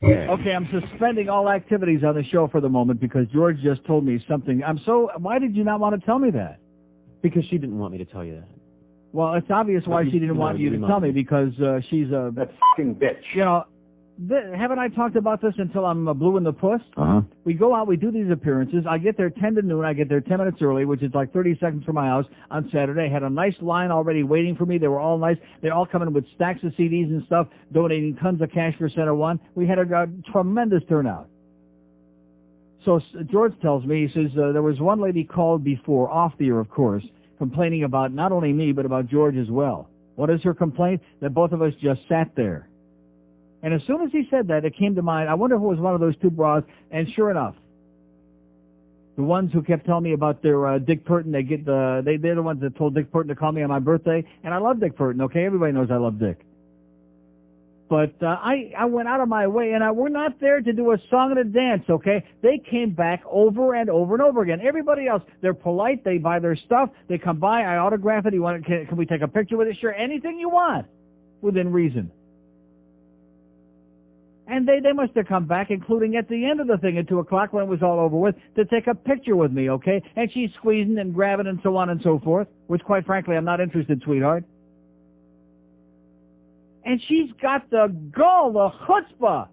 Yeah. Okay, I'm suspending all activities on the show for the moment because George just told me something. Why did you not want to tell me that? Because she didn't want me to tell you that. Well, it's obvious why she didn't want you to tell me because she's a... That fucking bitch. You know, haven't I talked about this until I'm blue in the puss? Uh-huh. We go out, we do these appearances. I get there 10 to noon. I get there 10 minutes early, which is like 30 seconds from my house on Saturday. Had a nice line already waiting for me. They were all nice. They all come in with stacks of CDs and stuff, donating tons of cash for Center One. We had a tremendous turnout. So George tells me, he says, there was one lady called before, off the air, of course, complaining about not only me, but about George as well. What is her complaint? That both of us just sat there. And as soon as he said that, it came to mind, I wonder if it was one of those two broads, and sure enough, the ones who kept telling me about their Dick Purton, they're the ones that told Dick Purton to call me on my birthday, and I love Dick Purton, okay? Everybody knows I love Dick. But I went out of my way, and we're not there to do a song and a dance, okay? They came back over and over and over again. Everybody else, they're polite, they buy their stuff, they come by, I autograph it, can we take a picture with it? Sure, anything you want, within reason. And they must have come back, including at the end of the thing at 2 o'clock when it was all over with, to take a picture with me, okay? And she's squeezing and grabbing and so on and so forth, which quite frankly I'm not interested, sweetheart. And she's got the gall, the chutzpah,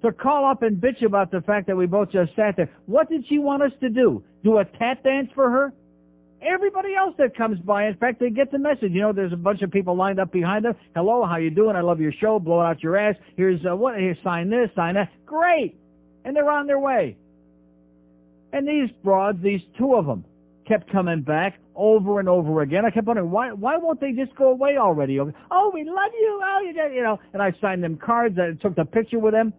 to call up and bitch about the fact that we both just sat there. What did she want us to do? Do a tat dance for her? Everybody else that comes by, in fact, they get the message. You know, there's a bunch of people lined up behind them. Hello, how you doing? I love your show. Blow it out your ass. Here's here, sign this, sign that. Great. And they're on their way. And these broads, these two of them, kept coming back over and over again. I kept wondering, why won't they just go away already? Oh, we love you. Oh, you know. And I signed them cards. I took the picture with them.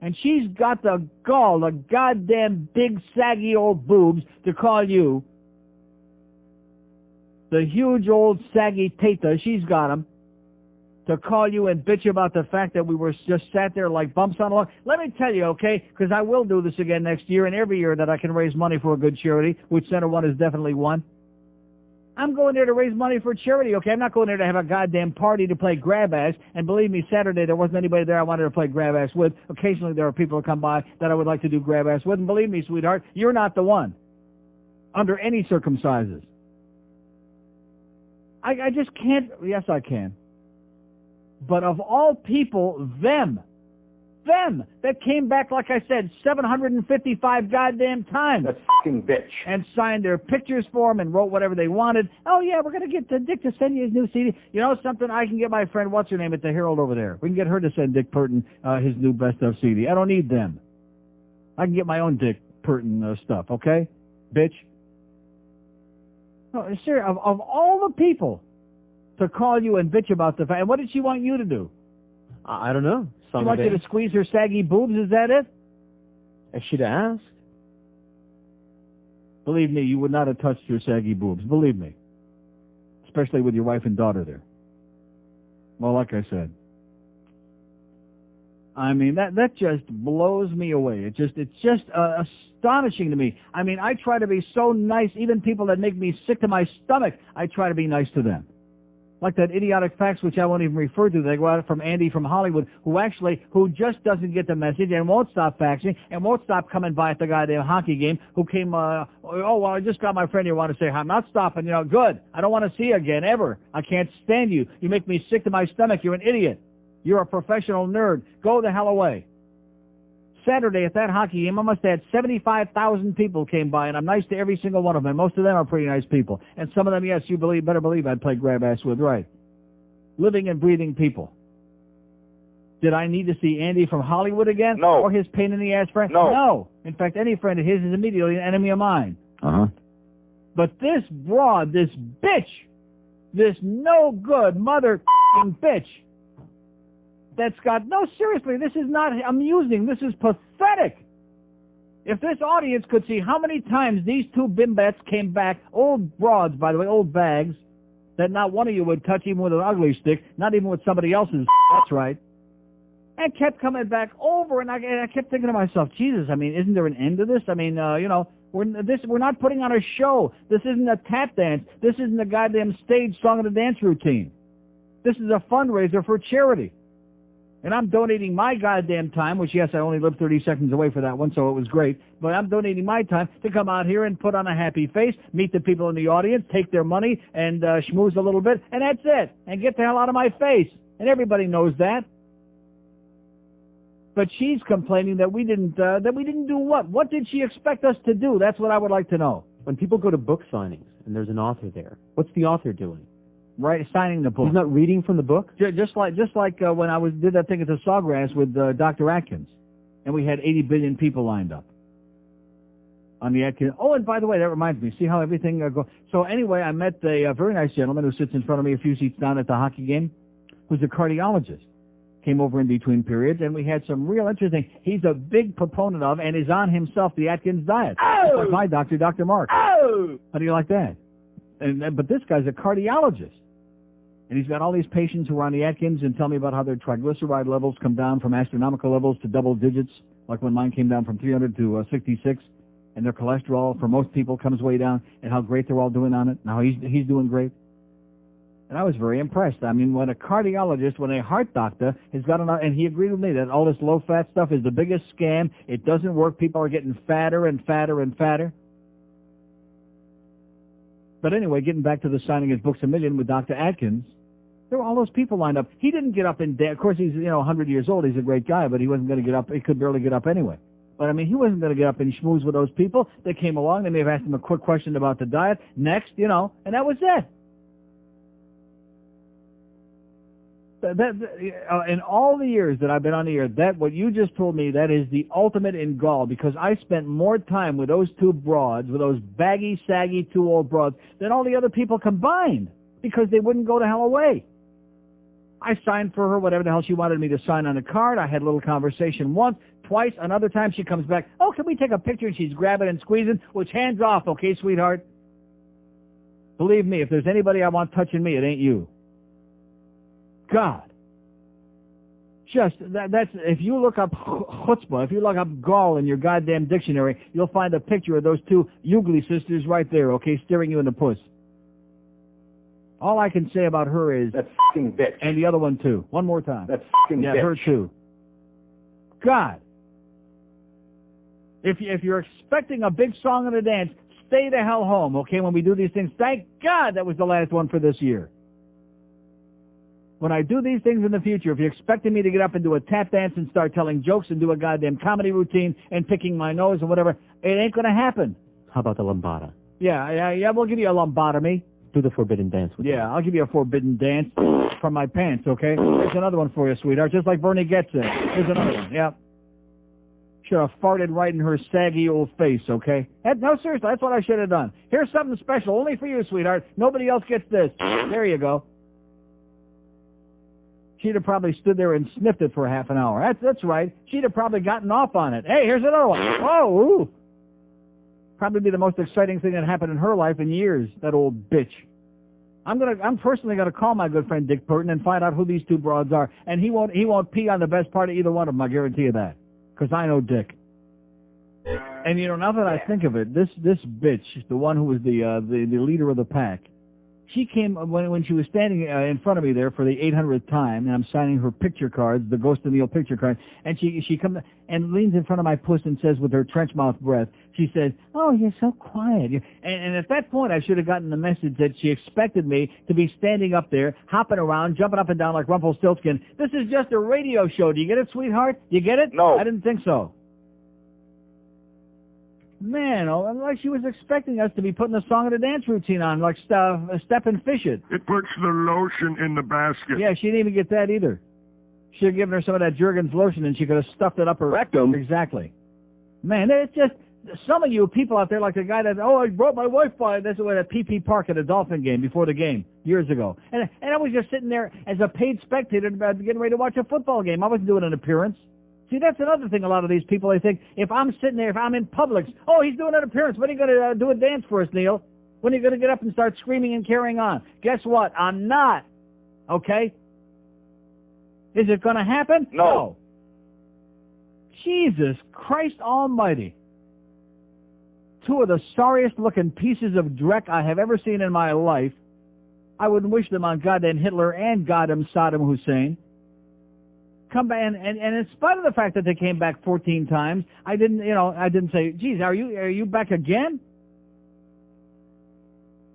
And she's got the gall, the goddamn big, saggy old boobs to call you. The huge old saggy teta, she's got them, to call you and bitch about the fact that we were just sat there like bumps on a log. Let me tell you, okay, because I will do this again next year, and every year that I can raise money for a good charity, which Center One is definitely one. I'm going there to raise money for charity, okay? I'm not going there to have a goddamn party to play grab ass. And believe me, Saturday there wasn't anybody there I wanted to play grab ass with. Occasionally there are people who come by that I would like to do grab ass with. And believe me, sweetheart, you're not the one. Under any circumstances. I just can't. Yes, I can. But of all people, them that came back, like I said, 755 goddamn times. That fucking bitch. And signed their pictures for him and wrote whatever they wanted. Oh, yeah, we're going to get Dick to send you his new CD. You know something? I can get my friend, what's her name, at the Herald over there. We can get her to send Dick Purton his new best of CD. I don't need them. I can get my own Dick Purton stuff, okay? Bitch. No, sir, of all the people to call you and bitch about the fact, and what did she want you to do? I don't know. She wants you to squeeze her saggy boobs, is that it? If she'd asked. Believe me, you would not have touched her saggy boobs. Believe me. Especially with your wife and daughter there. Well, like I said. I mean, that just blows me away. It's just astonishing to me. I mean, I try to be so nice, even people that make me sick to my stomach, I try to be nice to them. Like that idiotic fax, which I won't even refer to. They go out from Andy from Hollywood, who just doesn't get the message and won't stop faxing and won't stop coming by at the goddamn hockey game, who came, I just got my friend here, want to say hi. I'm not stopping, good. I don't want to see you again, ever. I can't stand you. You make me sick to my stomach. You're an idiot. You're a professional nerd. Go the hell away. Saturday at that hockey game, I must have had 75,000 people came by, and I'm nice to every single one of them. Most of them are pretty nice people. And some of them, yes, better believe I'd play grab ass with, right. Living and breathing people. Did I need to see Andy from Hollywood again? No. Or his pain in the ass friend? No. No. In fact, any friend of his is immediately an enemy of mine. Uh-huh. But this broad, this bitch, this no good mother bitch, that's got, no, seriously, this is not amusing. This is pathetic. If this audience could see how many times these two bimbats came back, old broads, by the way, old bags, that not one of you would touch even with an ugly stick, not even with somebody else's, that's right, and kept coming back over, and I kept thinking to myself, Jesus, I mean, isn't there an end to this? I mean, we're not putting on a show. This isn't a tap dance. This isn't a goddamn stage song and a dance routine. This is a fundraiser for charity. And I'm donating my goddamn time, which, yes, I only lived 30 seconds away for that one, so it was great. But I'm donating my time to come out here and put on a happy face, meet the people in the audience, take their money, and schmooze a little bit, and that's it. And get the hell out of my face. And everybody knows that. But she's complaining that we didn't do what? What did she expect us to do? That's what I would like to know. When people go to book signings and there's an author there, what's the author doing? Right, signing the book. He's not reading from the book? Just like when I did that thing at the Sawgrass with Dr. Atkins, and we had 80 billion people lined up on the Atkins. Oh, and by the way, that reminds me. See how everything goes. So anyway, I met a very nice gentleman who sits in front of me a few seats down at the hockey game, who's a cardiologist. Came over in between periods, and we had some real interesting. He's a big proponent of and is on himself the Atkins diet. Oh! Like my doctor, Dr. Mark. Oh! How do you like that? But this guy's a cardiologist. And he's got all these patients who are on the Atkins and tell me about how their triglyceride levels come down from astronomical levels to double digits, like when mine came down from 300 to 66, and their cholesterol for most people comes way down, and how great they're all doing on it. Now he's doing great. And I was very impressed. I mean, when a cardiologist, when a heart doctor has got enough, and he agreed with me that all this low-fat stuff is the biggest scam. It doesn't work. People are getting fatter and fatter and fatter. But anyway, getting back to the signing his Books a Million with Dr. Atkins, there were all those people lined up. He didn't get up and dance. Of course, he's 100 years old. He's a great guy, but he wasn't going to get up. He could barely get up anyway. But I mean, he wasn't going to get up and schmooze with those people. They came along. They may have asked him a quick question about the diet. Next, and that was it. In all the years that I've been on the air, that what you just told me, that is the ultimate in gall, because I spent more time with those two broads, with those baggy, saggy, two old broads, than all the other people combined, because they wouldn't go to hell away. I signed for her whatever the hell she wanted me to sign on a card. I had a little conversation once, twice. Another time she comes back, oh, can we take a picture? And she's grabbing and squeezing, which hands off, okay, sweetheart? Believe me, if there's anybody I want touching me, it ain't you. God. Just, that's, if you look up chutzpah, if you look up gall in your goddamn dictionary, you'll find a picture of those two Ugly sisters right there, okay, staring you in the puss. All I can say about her is... That fucking bitch. And the other one, too. One more time. That fucking bitch. Yeah, her, too. God. If you're expecting a big song and a dance, stay the hell home, okay, when we do these things. Thank God that was the last one for this year. When I do these things in the future, if you're expecting me to get up and do a tap dance and start telling jokes and do a goddamn comedy routine and picking my nose and whatever, it ain't going to happen. How about the lambada? Yeah, we'll give you a lumbotomy. Do the forbidden dance with me. I'll give you a forbidden dance from my pants, okay? There's another one for you, sweetheart, just like Bernie gets it. Here's another one, yeah. Should have farted right in her saggy old face, okay? No, seriously, that's what I should have done. Here's something special, only for you, sweetheart. Nobody else gets this. There you go. She'd have probably stood there and sniffed it for a half an hour. That's right. She'd have probably gotten off on it. Hey, here's another one. Oh, ooh. Probably be the most exciting thing that happened in her life in years, that old bitch. I'm personally gonna call my good friend Dick Burton and find out who these two broads are. And he won't pee on the best part of either one of them, I guarantee you that. Because I know Dick. And now that I think of it, this bitch, the one who was the leader of the pack, she came when she was standing in front of me there for the 800th time, and I'm signing her picture cards, the Ghost of Neil picture card, and she comes and leans in front of my puss and says with her trench mouth breath, she says, "Oh, you're so quiet." And at that point, I should have gotten the message that she expected me to be standing up there, hopping around, jumping up and down like Rumpelstiltskin. This is just a radio show. Do you get it, sweetheart? You get it? No. I didn't think so. Man, like she was expecting us to be putting a song and a dance routine on, like Step and Fish It. It puts the lotion in the basket. Yeah, she didn't even get that either. Should have given her some of that Jergens lotion and she could have stuffed it up her rectum. Exactly. Man, it's just, some of you people out there like the guy that, I brought my wife by, this was at PP Park at a Dolphin game before the game, years ago. And I was just sitting there as a paid spectator getting ready to watch a football game. I wasn't doing an appearance. See, that's another thing a lot of these people, they think, if I'm sitting there, if I'm in Publix, he's doing an appearance. When are you going to do a dance for us, Neil? When are you going to get up and start screaming and carrying on? Guess what? I'm not. Okay? Is it going to happen? No. Jesus Christ almighty. Two of the sorriest looking pieces of dreck I have ever seen in my life. I wouldn't wish them on goddamn Hitler and goddamn Saddam Hussein. come back, and in spite of the fact that they came back 14 times, I didn't say, geez, are you back again?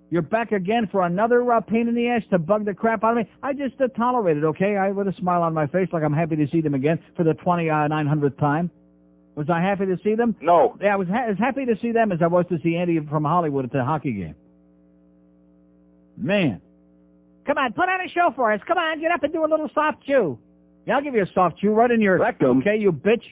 You're back again for another pain in the ass to bug the crap out of me? I just tolerated, okay? With a smile on my face, like I'm happy to see them again for the 900th time. Was I happy to see them? No. Yeah, I was as happy to see them as I was to see Andy from Hollywood at the hockey game. Man. Come on, put on a show for us. Come on, get up and do a little soft chew. Yeah, I'll give you a soft chew right in your... Rectum. Okay, you bitch.